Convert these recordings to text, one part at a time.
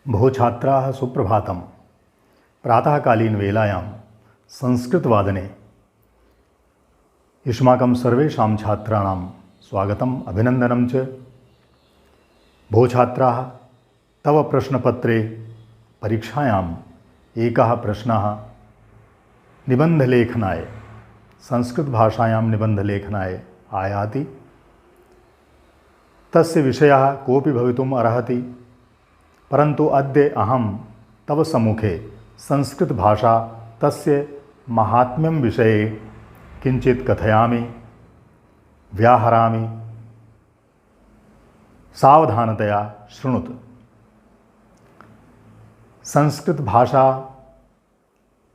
भो छात्राः सुप्रभातं। प्रातःकालीन वेलायां संस्कृतवादने युष्माकं सर्वेषां छात्राणां स्वागतम् अभिनन्दनं च। भो छात्राः, तव प्रश्नपत्रे परीक्षायाम् एकः प्रश्नः निबन्धलेखनाय संस्कृतभाषायां निबन्धलेखनाय आयाति। तस्य विषयः कोऽपि भवितुम् अर्हति, परन्तु अद्य अहं तव सम्मुखे संस्कृतभाषा तस्य माहात्म्यं विषये किञ्चित् कथयामि, व्याहरामि। सावधानतया शृणुत। संस्कृतभाषा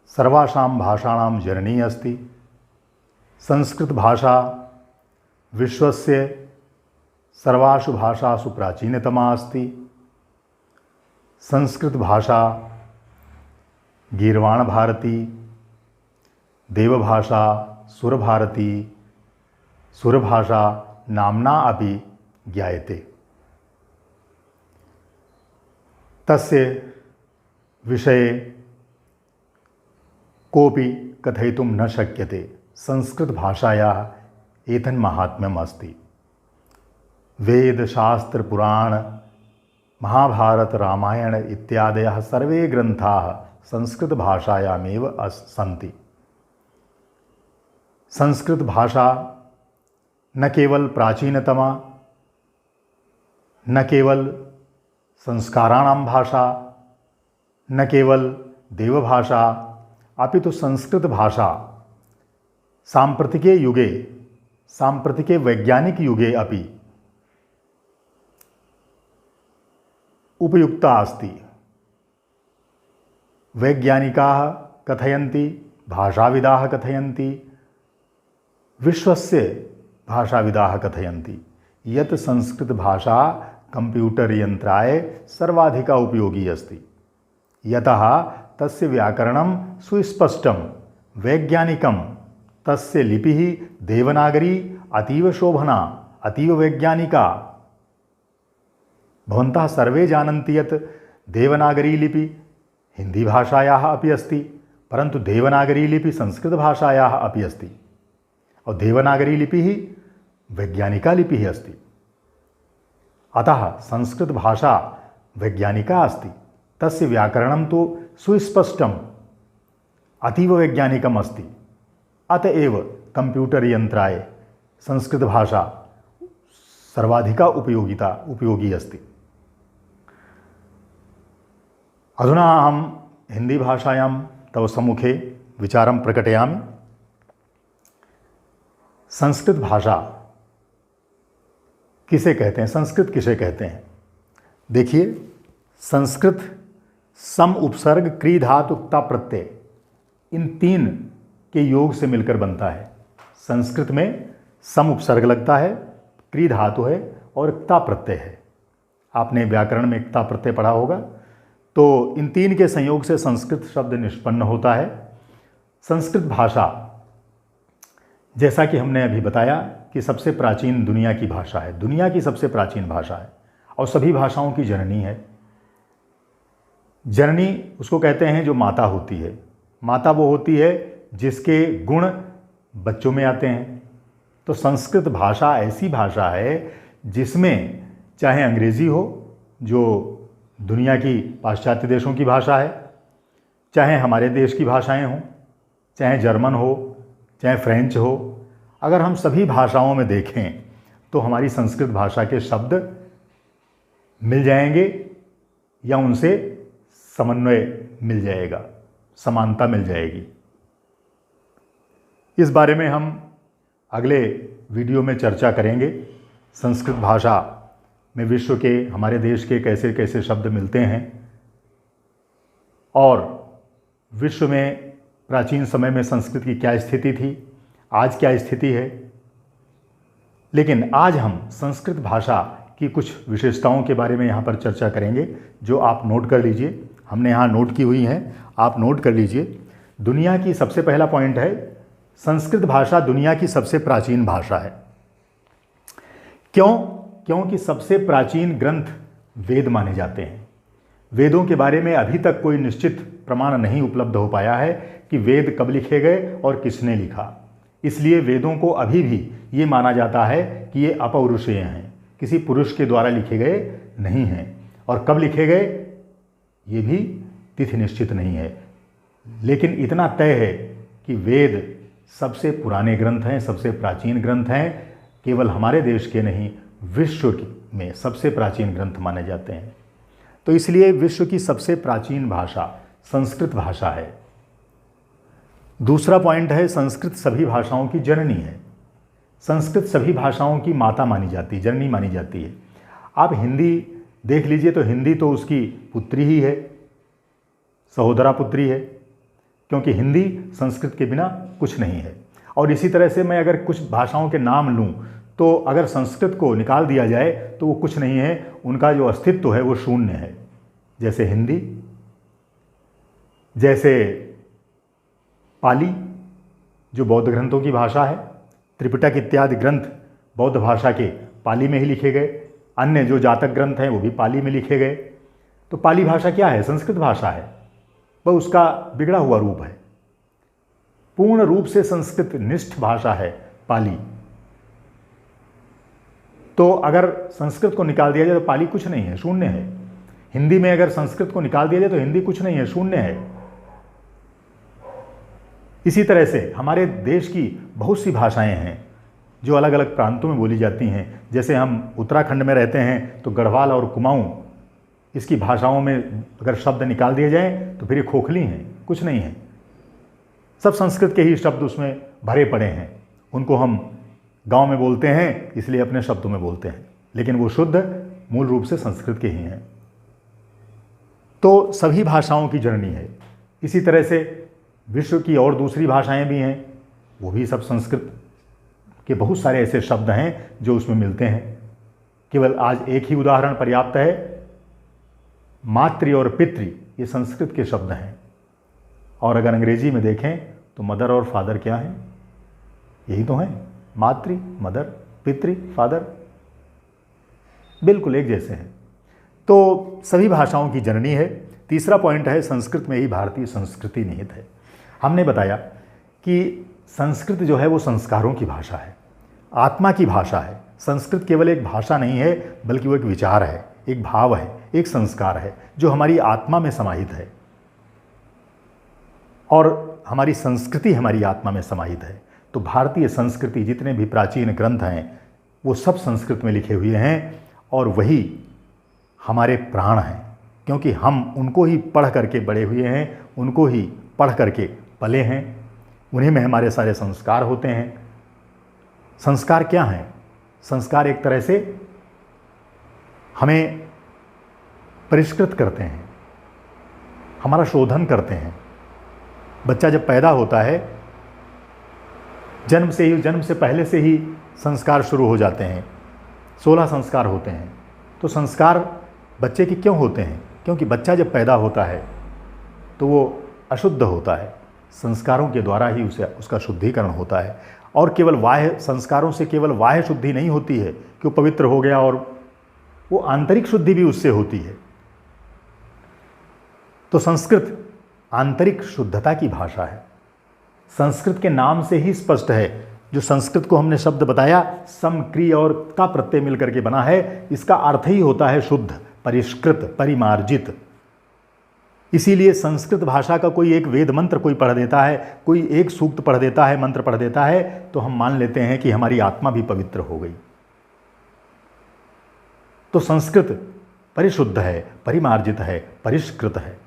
सर्वासां भाषाणां जननी अस्ति। संस्कृतभाषा विश्वस्य सर्वासु भाषासु प्राचीनतमा अस्ति। संस्कृतभाषा गीर्वाणभारती, देवभाषा, सुरभारती, सुरभाषा नाम्ना अपि ज्ञायते। तस्य विषये कोऽपि कथयितुं न शक्यते। संस्कृतभाषायाः एतन्माहात्म्यम् अस्ति। वेद, शास्त्र, पुराण, महाभारत, रामायण इत्यादयः सर्वे ग्रन्थाः संस्कृतभाषायामेव सन्ति। संस्कृतभाषा न केवल प्राचीनतमा, न केवल संस्काराणां भाषा, न केवल देवभाषा, अपितु संस्कृतभाषा साम्प्रतिके युगे, साम्प्रतिके वैज्ञानिक युगे अपि उपयुक्ता अस्ति। वैज्ञानिकाः कथयन्ति, भाषाविदाः कथयन्ति, विश्वस्य भाषाविदाः कथयन्ति यत् संस्कृतभाषा कंप्यूटर यन्त्राय सर्वाधिका उपयोगी अस्ति। यतः तस्य व्याकरणं सुस्पष्टं, वैज्ञानिकं, तस्य लिपिः देवनागरी अतीव शोभना, अतीव वैज्ञानिका। भवन्तः सर्वे जानन्ति यत् देवनागरी लिपि हिन्दीभाषायाः अपि अस्ति, परन्तु देवनागरी लिपि संस्कृतभाषायाः अपि अस्ति। और देवनागरी लिपिः वैज्ञानिका लिपिः अस्ति। अतः संस्कृतभाषा वैज्ञानिका अस्ति। तस्य व्याकरणं तु सुस्पष्टं, अतीव वैज्ञानिकम् अस्ति। अतएव कंप्यूटर यन्त्राय संस्कृतभाषा सर्वाधिका उपयोगी अस्ति। अधुना अहं हिन्दीभाषायां तव सम्मुखे विचारं प्रकटयामि। संस्कृत भाषा किसे कहते हैं, संस्कृत किसे कहते हैं? देखिए, संस्कृत सम, उपसर्ग, क्री, धातु, क्ता, प्रत्यय, इन तीन के योग से मिलकर बनता है। संस्कृत में सम उपसर्ग लगता है, क्री धातु है और क्ता प्रत्यय है। आपने व्याकरण में क्ता प्रत्यय पढ़ा होगा। तो इन तीन के संयोग से संस्कृत शब्द निष्पन्न होता है। संस्कृत भाषा, जैसा कि हमने अभी बताया कि सबसे प्राचीन दुनिया की भाषा है, दुनिया की सबसे प्राचीन भाषा है और सभी भाषाओं की जननी है। जननी उसको कहते हैं जो माता होती है। माता वो होती है जिसके गुण बच्चों में आते हैं। तो संस्कृत भाषा ऐसी भाषा है जिसमें चाहे अंग्रेज़ी हो, जो दुनिया की पाश्चात्य देशों की भाषा है, चाहे हमारे देश की भाषाएं हों, चाहे जर्मन हो, चाहे फ्रेंच हो, अगर हम सभी भाषाओं में देखें तो हमारी संस्कृत भाषा के शब्द मिल जाएंगे या उनसे समन्वय मिल जाएगा, समानता मिल जाएगी। इस बारे में हम अगले वीडियो में चर्चा करेंगे। संस्कृत भाषा में विश्व के, हमारे देश के कैसे कैसे शब्द मिलते हैं और विश्व में प्राचीन समय में संस्कृत की क्या स्थिति थी, आज क्या स्थिति है। लेकिन आज हम संस्कृत भाषा की कुछ विशेषताओं के बारे में यहाँ पर चर्चा करेंगे, जो आप नोट कर लीजिए। हमने यहाँ नोट की हुई हैं, आप नोट कर लीजिए। दुनिया की सबसे पहला पॉइंट है, संस्कृत भाषा दुनिया की सबसे प्राचीन भाषा है। क्यों? क्योंकि सबसे प्राचीन ग्रंथ वेद माने जाते हैं। वेदों के बारे में अभी तक कोई निश्चित प्रमाण नहीं उपलब्ध हो पाया है कि वेद कब लिखे गए और किसने लिखा। इसलिए वेदों को अभी भी ये माना जाता है कि ये अपौरुषेय हैं, किसी पुरुष के द्वारा लिखे गए नहीं हैं। और कब लिखे गए ये भी तिथि निश्चित नहीं है, लेकिन इतना तय है कि वेद सबसे पुराने ग्रंथ हैं, सबसे प्राचीन ग्रंथ हैं। केवल हमारे देश के नहीं, विश्व में सबसे प्राचीन ग्रंथ माने जाते हैं। तो इसलिए विश्व की सबसे प्राचीन भाषा संस्कृत भाषा है। दूसरा पॉइंट है, संस्कृत सभी भाषाओं की जननी है। संस्कृत सभी भाषाओं की माता मानी जाती है, जननी मानी जाती है। आप हिंदी देख लीजिए तो हिंदी तो उसकी पुत्री ही है, सहोदरा पुत्री है, क्योंकि हिंदी संस्कृत के बिना कुछ नहीं है। और इसी तरह से मैं अगर कुछ भाषाओं के नाम लूँ तो अगर संस्कृत को निकाल दिया जाए तो वो कुछ नहीं है, उनका जो अस्तित्व है वो शून्य है। जैसे हिंदी, जैसे पाली जो बौद्ध ग्रंथों की भाषा है, त्रिपिटक इत्यादि ग्रंथ बौद्ध भाषा के पाली में ही लिखे गए, अन्य जो जातक ग्रंथ हैं वो भी पाली में लिखे गए। तो पाली भाषा क्या है? संस्कृत भाषा है, वह उसका बिगड़ा हुआ रूप है। पूर्ण रूप से संस्कृत निष्ठ भाषा है पाली। तो अगर संस्कृत को निकाल दिया जाए तो पाली कुछ नहीं है, शून्य है। हिंदी में अगर संस्कृत को निकाल दिया जाए तो हिंदी कुछ नहीं है, शून्य है। इसी तरह से हमारे देश की बहुत सी भाषाएं हैं जो अलग अलग प्रांतों में बोली जाती हैं। जैसे हम उत्तराखंड में रहते हैं तो गढ़वाल और कुमाऊं, इसकी भाषाओं में अगर शब्द निकाल दिए जाएं तो फिर ये खोखली हैं, कुछ नहीं है। सब संस्कृत के ही शब्द उसमें भरे पड़े हैं। उनको हम गांव में बोलते हैं इसलिए अपने शब्दों में बोलते हैं, लेकिन वो शुद्ध मूल रूप से संस्कृत के ही हैं। तो सभी भाषाओं की जननी है। इसी तरह से विश्व की और दूसरी भाषाएं भी हैं, वो भी सब संस्कृत के बहुत सारे ऐसे शब्द हैं जो उसमें मिलते हैं। केवल आज एक ही उदाहरण पर्याप्त है। मातृ और पितृ ये संस्कृत के शब्द हैं, और अगर अंग्रेजी में देखें तो मदर और फादर क्या हैं? यही तो हैं, मातृ, मदर, पितृ, फादर, बिल्कुल एक जैसे हैं। तो सभी भाषाओं की जननी है। तीसरा पॉइंट है, संस्कृत में ही भारतीय संस्कृति निहित है। हमने बताया कि संस्कृत जो है वो संस्कारों की भाषा है, आत्मा की भाषा है। संस्कृत केवल एक भाषा नहीं है, बल्कि वो एक विचार है, एक भाव है, एक संस्कार है जो हमारी आत्मा में समाहित है, और हमारी संस्कृति हमारी आत्मा में समाहित है। तो भारतीय संस्कृति, जितने भी प्राचीन ग्रंथ हैं वो सब संस्कृत में लिखे हुए हैं, और वही हमारे प्राण हैं, क्योंकि हम उनको ही पढ़ करके बड़े हुए हैं, उनको ही पढ़ करके पले हैं, उन्हीं में हमारे सारे संस्कार होते हैं। संस्कार क्या हैं? संस्कार एक तरह से हमें परिष्कृत करते हैं, हमारा शोधन करते हैं। बच्चा जब पैदा होता है, जन्म से पहले से ही संस्कार शुरू हो जाते हैं। 16 संस्कार होते हैं। तो संस्कार बच्चे के क्यों होते हैं? क्योंकि बच्चा जब पैदा होता है तो वो अशुद्ध होता है, संस्कारों के द्वारा ही उसका शुद्धिकरण होता है। और केवल बाह्य संस्कारों से केवल बाह्य शुद्धि नहीं होती है कि वो पवित्र हो गया, और वो आंतरिक शुद्धि भी उससे होती है। तो संस्कृत आंतरिक शुद्धता की भाषा है। संस्कृत के नाम से ही स्पष्ट है। जो संस्कृत को हमने शब्द बताया, सम, क्रि और का प्रत्यय मिलकर के बना है, इसका अर्थ ही होता है शुद्ध, परिष्कृत, परिमार्जित। इसीलिए संस्कृत भाषा का कोई एक वेद मंत्र कोई पढ़ देता है, कोई एक सूक्त पढ़ देता है, मंत्र पढ़ देता है, तो हम मान लेते हैं कि हमारी आत्मा भी पवित्र हो गई। तो संस्कृत परिशुद्ध है, परिमार्जित है, परिष्कृत है।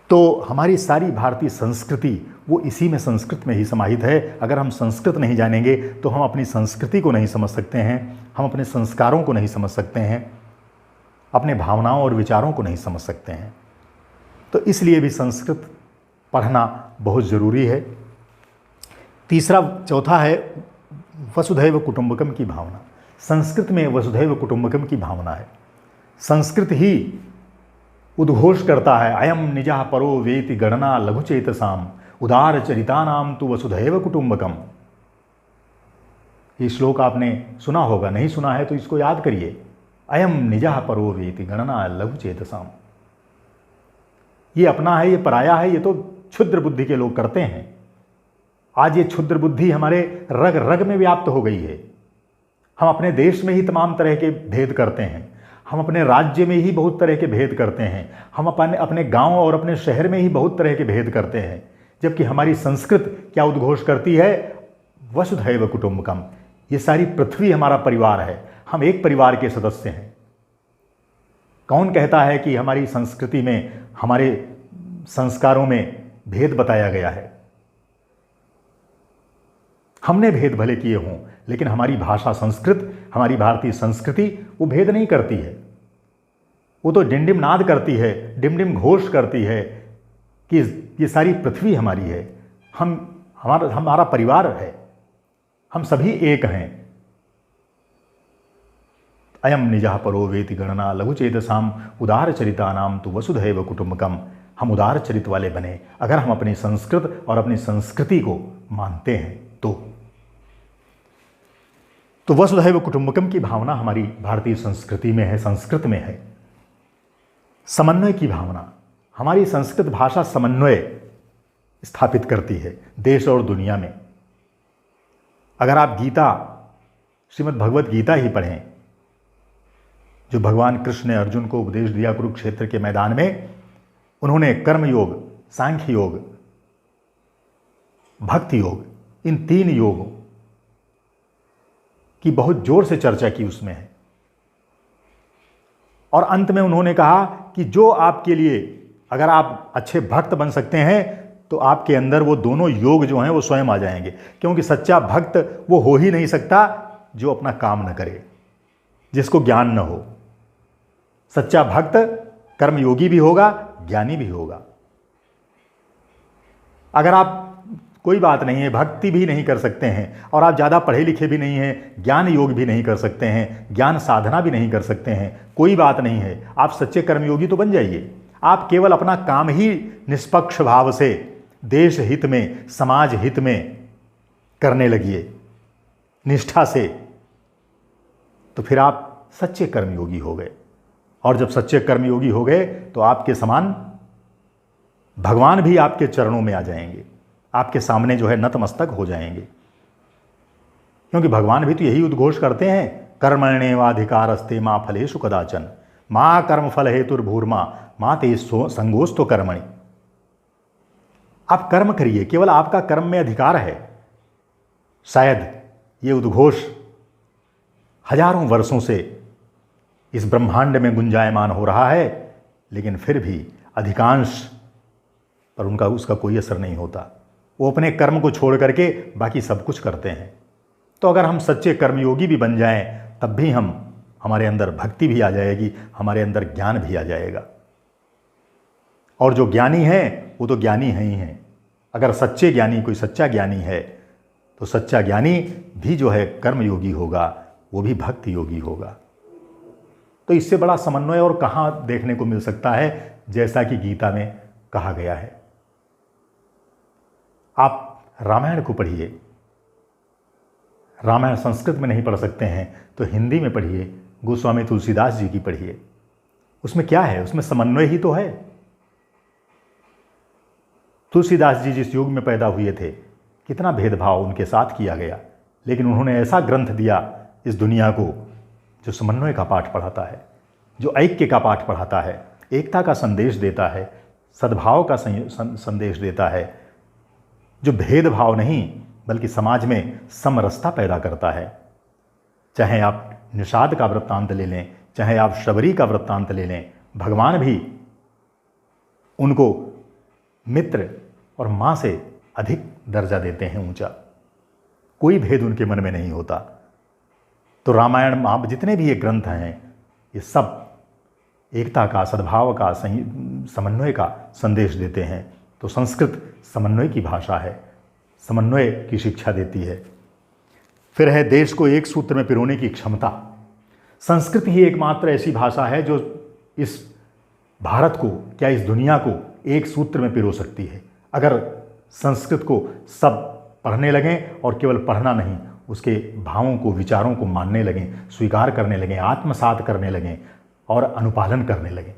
तो हमारी सारी भारतीय संस्कृति वो इसी में, संस्कृत में ही समाहित है। अगर हम संस्कृत नहीं जानेंगे तो हम अपनी संस्कृति को नहीं समझ सकते हैं, हम अपने संस्कारों को नहीं समझ सकते हैं, अपने भावनाओं और विचारों को नहीं समझ सकते हैं। तो इसलिए भी संस्कृत पढ़ना बहुत ज़रूरी है। चौथा है वसुधैव कुटुंबकम की भावना। संस्कृत में वसुधैव कुटुंबकम की भावना है। संस्कृत ही उद्घोष करता है, अयम निजः परो वेति गणना लघुचेतसाम उदार चरितानाम तु वसुधैव कुटुंबकम। ये श्लोक आपने सुना होगा, नहीं सुना है तो इसको याद करिए। अयम निजः परो वेति गणना लघु चेतसाम। ये अपना है, ये पराया है, ये तो क्षुद्र बुद्धि के लोग करते हैं। आज ये क्षुद्र बुद्धि हमारे रग रग में व्याप्त हो गई है। हम अपने देश में ही तमाम तरह के भेद करते हैं, हम अपने राज्य में ही बहुत तरह के भेद करते हैं, हम अपने गांव और अपने शहर में ही बहुत तरह के भेद करते हैं, जबकि हमारी संस्कृत क्या उद्घोष करती है, वसुधैव कुटुंबकम। ये सारी पृथ्वी हमारा परिवार है, हम एक परिवार के सदस्य हैं। कौन कहता है कि हमारी संस्कृति में, हमारे संस्कारों में भेद बताया गया है? हमने भेद भले किए हों, लेकिन हमारी भाषा संस्कृत, हमारी भारतीय संस्कृति वो भेद नहीं करती है। वो तो डिंडिम नाद करती है, डिमडिम घोष करती है कि ये सारी पृथ्वी हमारी है, हमारा परिवार है, हम सभी एक हैं। अयम निजः परो वेति गणना लघुचेतसाम उदार चरितानाम तु वसुधैव कुटुंबकम। हम उदार चरित वाले बने अगर हम अपनी संस्कृत और अपनी संस्कृति को मानते हैं तो वसुधैव कुटुंबकम की भावना हमारी भारतीय संस्कृति में है, संस्कृत में है। समन्वय की भावना, हमारी संस्कृत भाषा समन्वय स्थापित करती है देश और दुनिया में। अगर आप गीता, श्रीमद् भगवत गीता ही पढ़ें, जो भगवान कृष्ण ने अर्जुन को उपदेश दिया कुरुक्षेत्र के मैदान में, उन्होंने कर्म योग, सांख्य योग, भक्ति योग, इन 3 योगों की बहुत जोर से चर्चा की उसमें है। और अंत में उन्होंने कहा कि जो आपके लिए, अगर आप अच्छे भक्त बन सकते हैं तो आपके अंदर वो दोनों योग जो हैं वो स्वयं आ जाएंगे, क्योंकि सच्चा भक्त वो हो ही नहीं सकता जो अपना काम न करे, जिसको ज्ञान न हो। सच्चा भक्त कर्मयोगी भी होगा, ज्ञानी भी होगा। अगर आप, कोई बात नहीं है, भक्ति भी नहीं कर सकते हैं और आप ज़्यादा पढ़े लिखे भी नहीं हैं, ज्ञान योग भी नहीं कर सकते हैं, ज्ञान साधना भी नहीं कर सकते हैं, कोई बात नहीं है, आप सच्चे कर्मयोगी तो बन जाइए। आप केवल अपना काम ही निष्पक्ष भाव से देश हित में, समाज हित में करने लगिए, निष्ठा से, तो फिर आप सच्चे कर्मयोगी हो गए। और जब सच्चे कर्मयोगी हो गए तो आपके समान भगवान भी आपके चरणों में आ जाएंगे, आपके सामने जो है नतमस्तक हो जाएंगे। क्योंकि भगवान भी तो यही उद्घोष करते हैं, कर्मण्येवाधिकारस्ते मा फलेषु कदाचन मा कर्म फल हेतुर्भूर्मा मा ते संगोस्तो कर्मणि। आप कर्म करिए, केवल आपका कर्म में अधिकार है। शायद ये उद्घोष हजारों वर्षों से इस ब्रह्मांड में गुंजायमान हो रहा है, लेकिन फिर भी अधिकांश पर उसका कोई असर नहीं होता। वो अपने कर्म को छोड़ करके बाकी सब कुछ करते हैं। तो अगर हम सच्चे कर्मयोगी भी बन जाएं, तब भी हमारे अंदर भक्ति भी आ जाएगी, हमारे अंदर ज्ञान भी आ जाएगा। और जो ज्ञानी है वो तो ज्ञानी है ही है। अगर सच्चे ज्ञानी, कोई सच्चा ज्ञानी है, तो सच्चा ज्ञानी भी जो है कर्मयोगी होगा, वो भी भक्ति योगी होगा। तो इससे बड़ा समन्वय और कहाँ देखने को मिल सकता है, जैसा कि गीता में कहा गया है। आप रामायण को पढ़िए, रामायण संस्कृत में नहीं पढ़ सकते हैं तो हिंदी में पढ़िए, गोस्वामी तुलसीदास जी की पढ़िए। उसमें क्या है, उसमें समन्वय ही तो है। तुलसीदास जी जिस युग में पैदा हुए थे, कितना भेदभाव उनके साथ किया गया, लेकिन उन्होंने ऐसा ग्रंथ दिया इस दुनिया को जो समन्वय का पाठ पढ़ाता है, जो ऐक्य का पाठ पढ़ाता है, एकता का संदेश देता है, सद्भाव का संदेश देता है, जो भेदभाव नहीं बल्कि समाज में समरसता पैदा करता है। चाहे आप निषाद का वृत्तांत ले लें, चाहे आप शबरी का वृत्तांत ले लें, भगवान भी उनको मित्र और माँ से अधिक दर्जा देते हैं, ऊंचा। कोई भेद उनके मन में नहीं होता। तो रामायण, महाभारत, जितने भी ये ग्रंथ हैं, ये सब एकता का, सद्भाव का, समन्वय का संदेश देते हैं। तो संस्कृत समन्वय की भाषा है, समन्वय की शिक्षा देती है। फिर है देश को एक सूत्र में पिरोने की क्षमता। संस्कृत ही एकमात्र ऐसी भाषा है जो इस भारत को, क्या इस दुनिया को एक सूत्र में पिरो सकती है। अगर संस्कृत को सब पढ़ने लगें, और केवल पढ़ना नहीं, उसके भावों को, विचारों को मानने लगें, स्वीकार करने लगें, आत्मसात करने लगें और अनुपालन करने लगें।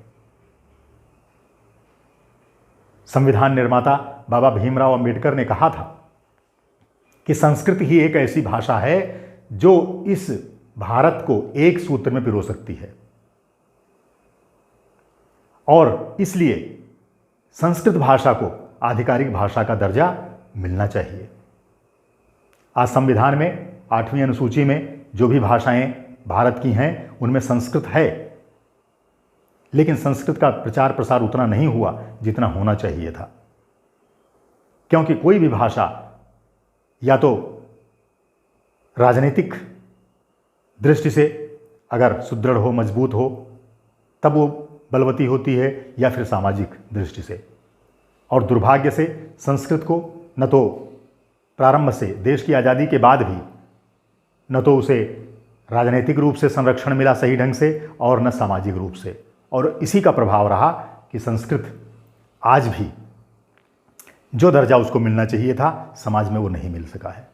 संविधान निर्माता बाबा भीमराव अंबेडकर ने कहा था कि संस्कृत ही एक ऐसी भाषा है जो इस भारत को एक सूत्र में पिरो सकती है और इसलिए संस्कृत भाषा को आधिकारिक भाषा का दर्जा मिलना चाहिए। आज संविधान में 8वीं अनुसूची में जो भी भाषाएं भारत की हैं उनमें संस्कृत है, लेकिन संस्कृत का प्रचार प्रसार उतना नहीं हुआ जितना होना चाहिए था, क्योंकि कोई भी भाषा या तो राजनीतिक दृष्टि से अगर सुदृढ़ हो, मजबूत हो, तब वो बलवती होती है, या फिर सामाजिक दृष्टि से। और दुर्भाग्य से संस्कृत को न तो प्रारंभ से, देश की आज़ादी के बाद भी, न तो उसे राजनीतिक रूप से संरक्षण मिला सही ढंग से और न सामाजिक रूप से, और इसी का प्रभाव रहा कि संस्कृत आज भी जो दर्जा उसको मिलना चाहिए था समाज में वो नहीं मिल सका है।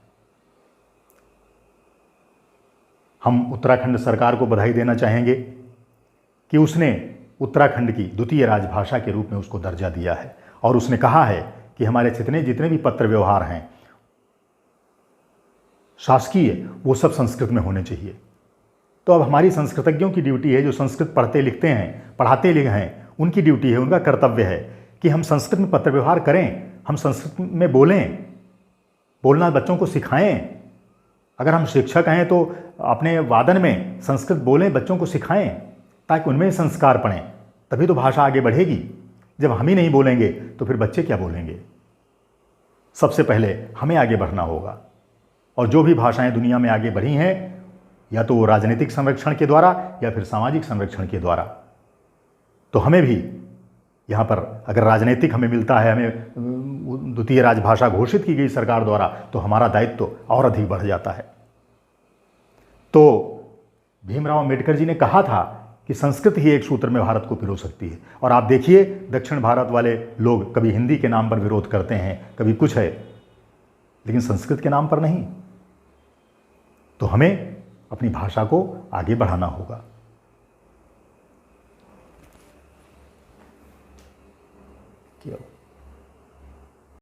हम उत्तराखंड सरकार को बधाई देना चाहेंगे कि उसने उत्तराखंड की द्वितीय राजभाषा के रूप में उसको दर्जा दिया है और उसने कहा है कि हमारे जितने भी पत्र व्यवहार हैं शासकीय, वो सब संस्कृत में होने चाहिए। तो अब हमारी संस्कृतज्ञों की ड्यूटी है, जो संस्कृत पढ़ते लिखते हैं, पढ़ाते लिखे हैं, उनकी ड्यूटी है, उनका कर्तव्य है कि हम संस्कृत में पत्र व्यवहार करें, हम संस्कृत में बोलें, बोलना बच्चों को सिखाएं। अगर हम शिक्षक हैं तो अपने वादन में संस्कृत बोलें, बच्चों को सिखाएं, ताकि उनमें संस्कार पड़ें, तभी तो भाषा आगे बढ़ेगी। जब हम ही नहीं बोलेंगे तो फिर बच्चे क्या बोलेंगे? सबसे पहले हमें आगे बढ़ना होगा। और जो भी भाषाएं दुनिया में आगे बढ़ी हैं, या तो वो राजनीतिक संरक्षण के द्वारा या फिर सामाजिक संरक्षण के द्वारा, तो हमें भी यहाँ पर अगर राजनीतिक हमें मिलता है, हमें द्वितीय राजभाषा घोषित की गई सरकार द्वारा, तो हमारा दायित्व तो और अधिक बढ़ जाता है। तो भीमराव अंबेडकर जी ने कहा था कि संस्कृत ही एक सूत्र में भारत को पिरो सकती है। और आप देखिए, दक्षिण भारत वाले लोग कभी हिंदी के नाम पर विरोध करते हैं, कभी कुछ है, लेकिन संस्कृत के नाम पर नहीं। तो हमें अपनी भाषा को आगे बढ़ाना होगा।